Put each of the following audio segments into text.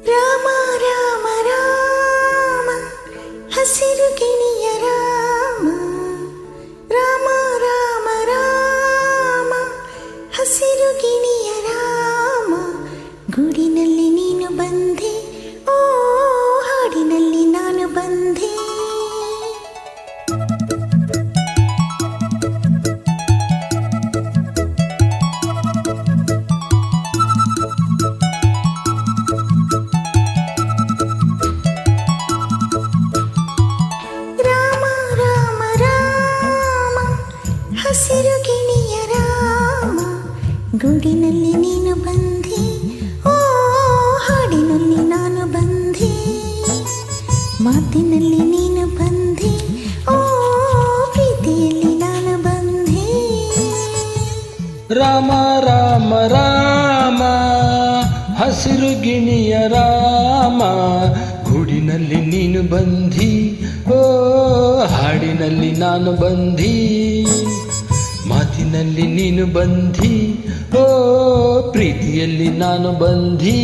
ರಾಮ ರಾಮ ರಾಮ ಹಸಿರು ಗಿಣಿಯ ರಾಮ ರಾಮ ರಾಮ ರಾಮ ಹಸಿರು ಗಿಣಿಯ ರಾಮ ಗೂಡಿನಲ್ಲಿ ನೀನು ಬಂದೆ ಓ ಹಾಡಿನಲ್ಲಿ ನಾನು ಬಂದೆ ಹಸಿರು ಗಿಣಿಯ ರಾಮ ಗೂಡಿನಲ್ಲಿ ನೀನು ಬಂದೆ ಓ ಹಾಡಿನಲ್ಲಿ ನಾನು ಬಂದೆ ಮಾತಿನಲ್ಲಿ ನೀನು ಬಂದೆ ಓ ಪ್ರೀತಿಯಲ್ಲಿ ನಾನು ಬಂದೆ ರಾಮ ರಾಮ ರಾಮ ಹಸಿರು ಗಿಣಿಯ ರಾಮ ಗೂಡಿನಲ್ಲಿ ನೀನು ಬಂದಿ ಓ ಹಾಡಿನಲ್ಲಿ ನಾನು ಬಂದಿ ಮಾತಿನಲ್ಲಿ ನೀನು ಬಂದಿ ಓ ಪ್ರೀತಿಯಲ್ಲಿ ನಾನು ಬಂದಿ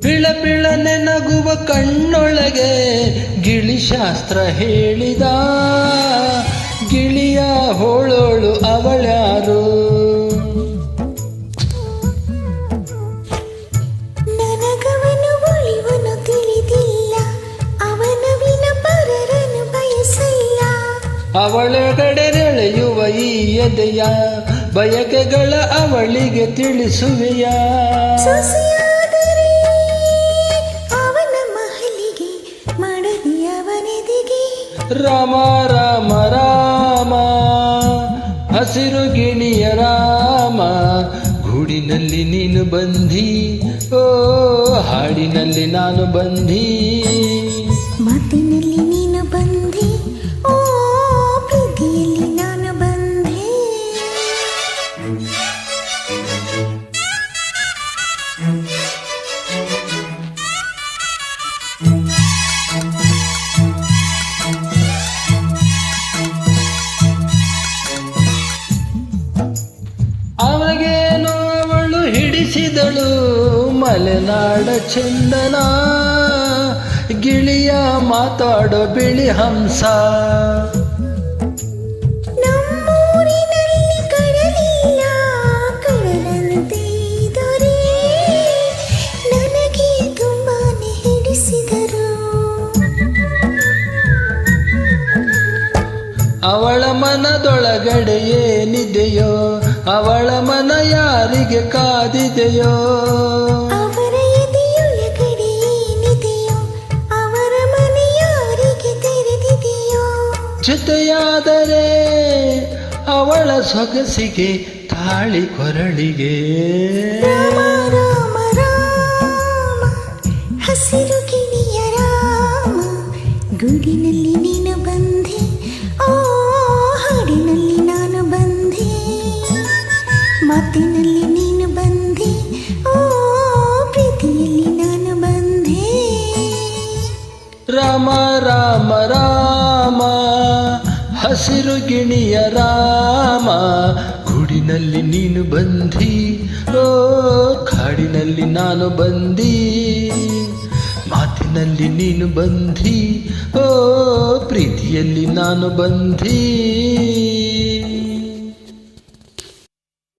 ಬಿಳಬಿಳನೆ ನಗುವ ಕಣ್ಣೊಳಗೆ ಗಿಳಿಶಾಸ್ತ್ರ ಹೇಳಿದ ಗಿಳಿಯ ಹೋಳೋಳು ಅವಳ್ಯಾರು ನನಗವನು ಒಳಿವನು ತಿಳಿದಿಲ್ಲ ಅವನವಿನ ಪರರನು ಬಯಸಲ್ಲ ಅವಳಗಡೆ ನೆಳೆಯುವ ಈ ಎದೆಯ ಬಯಕೆಗಳ ಅವಳಿಗೆ ತಿಳಿಸುವೆಯ ರಾಮ ರಾಮ ರಾಮ ಹಸಿರು ಗಿಣಿಯ ರಾಮ ಗೂಡಿನಲ್ಲಿ ನೀನು ಬಂದಿ ಓ ಹಾಡಿನಲ್ಲಿ ನಾನು ಬಂದಿ ಮಾತಿನಲ್ಲಿ ನೀನು ಬಂದೆ ಓ ಪ್ರೀತಿಯಲ್ಲಿ ನಾನು ಬಂದೆ ಅವಗೇನು ಅವಳು ಹಿಡಿಸಿದಳು ಮಲೆನಾಡ ಚಂದನ ಗಿಳಿಯ ಮಾತಾಡೋ ಬಿಳಿ ಹಂಸ ನಮ್ಮೂರಿನಲ್ಲಿ ಕಡಲಿಲ್ಲ ಕಡಲಂತೆ ದೊರೆ ನನಗೆ ತುಂಬಾನೇ ಹಿಡಿಸಿದರು ಅವಳ ಮನದೊಳಗಡೆ ಏನಿದೆಯೋ ಅವಳ ಮನ ಯಾರಿಗೆ ಕಾದಿದೆಯೋ ಅವರ ಎದೆಯೊಳಗಡೆ ಏನಿದೆಯೋ ಅವರ ಮನೆ ಯಾರಿಗೆ ತೆರೆದಿದೆಯೋ ಜೊತೆಯಾದರೆ ಅವಳ ಸೊಗಸಿಗೆ ತಾಳಿ ಕೊರಳಿಗೆ ರಾಮ ರಾಮ ರಾಮ ಹಸಿರು ಗಿಣಿಯ ರಾಮ ಗೂಡಿನಲ್ಲಿ ನೀನು ಬಂದೆ ಓ ಹಾಡಿನಲ್ಲಿ ನಾನು ಬಂದೆ ಮಾತಿನಲ್ಲಿ ನೀನು ಬಂದೆ ಓ ಪ್ರೀತಿಯಲ್ಲಿ ನಾನು ಬಂದೆ ರಾಮ ರಾಮ ರಾಮ ಹಸಿರು ಗಿಣಿಯ ರಾಮ ಗೂಡಿನಲ್ಲಿ ನೀನು ಬಂದಿ ಓ ಕಾಡಿನಲ್ಲಿ ನಾನು ಬಂದಿ ಮಾತಿನಲ್ಲಿ ನೀನು ಬಂದಿ ಓ ಪ್ರೀತಿಯಲ್ಲಿ ನಾನು ಬಂದಿ